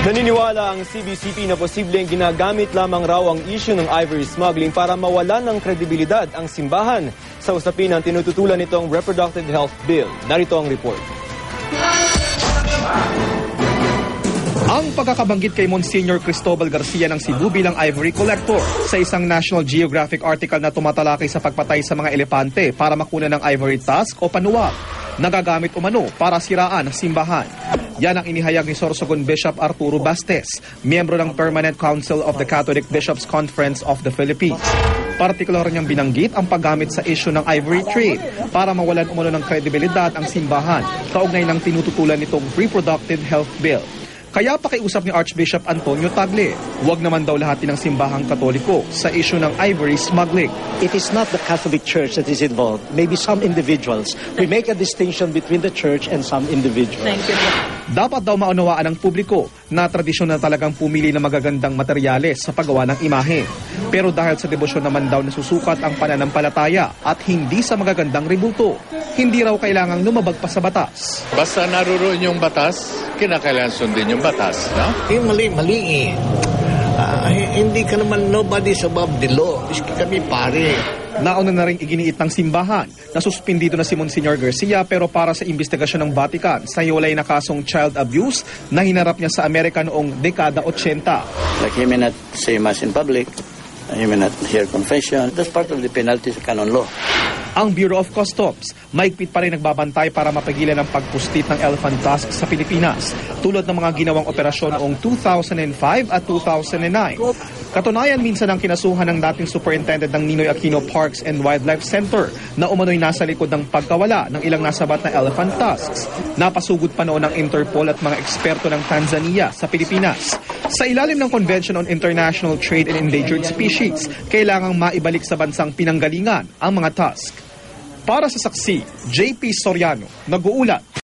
Naniniwala ang CBCP na posibleng ginagamit lamang raw ang issue ng ivory smuggling para mawalan ng kredibilidad ang simbahan sa usapin ng tinututulan nitong Reproductive Health Bill. Narito ang report. Ang pagkakabanggit kay Monsignor Cristobal Garcia ng Cebu bilang ivory collector sa isang National Geographic article na tumatalakay sa pagpatay sa mga elepante para makuna ng ivory tusk o panuwak, nagagamit umano para siraan ang simbahan. Yan ang inihayag ni Sorsogon Bishop Arturo Bastes, miyembro ng Permanent Council of the Catholic Bishops Conference of the Philippines. Partikular niyang binanggit ang paggamit sa issue ng ivory trade para mawalan umano ng kredibilidad ang simbahan kaugnay ng tinututulan nitong Reproductive Health Bill. Kaya pakiusap ni Archbishop Antonio Tagle, huwag naman daw lahat ng simbahang Katoliko sa issue ng ivory smuggling. It is not the Catholic Church that is involved. Maybe some individuals. We make a distinction between the Church and some individuals. Thank you. Dapat daw maunawaan ng publiko na tradisyon na talagang pumili ng magagandang materyales sa paggawa ng imahe. Pero dahil sa debosyon naman daw nasusukat ang pananampalataya at hindi sa magagandang rebulto, hindi raw kailangang lumabag pa sa batas. Basta naroon yung batas, kinakailangan sundin yung batas, no? Mali eh. Hindi ka naman, nobody's above the law. Iski kami pare. Nauna na rin iginiit ng simbahan na suspindido na si Monsignor Garcia pero para sa investigasyon ng Vatican sa hiwalay na kasong child abuse na hinarap niya sa Amerika noong dekada 80. Like he may not say mass in public, he may not hear confession. That's part of the penalty sa canon law. Ang Bureau of Customs, mahigpit pa rin nagbabantay para mapigilan ang pagpustit ng elephant tusk sa Pilipinas, tulad ng mga ginawang operasyon noong 2005 at 2009. Katunayan, minsan ang kinasuhan ng dating superintendent ng Ninoy Aquino Parks and Wildlife Center na umano'y nasa likod ng pagkawala ng ilang nasabat na elephant tusks. Napasugod pa noon ng Interpol at mga eksperto ng Tanzania sa Pilipinas. Sa ilalim ng Convention on International Trade in Endangered Species, kailangang maibalik sa bansang pinanggalingan ang mga tusk. Para sa saksi, JP Soriano, nag-uulat.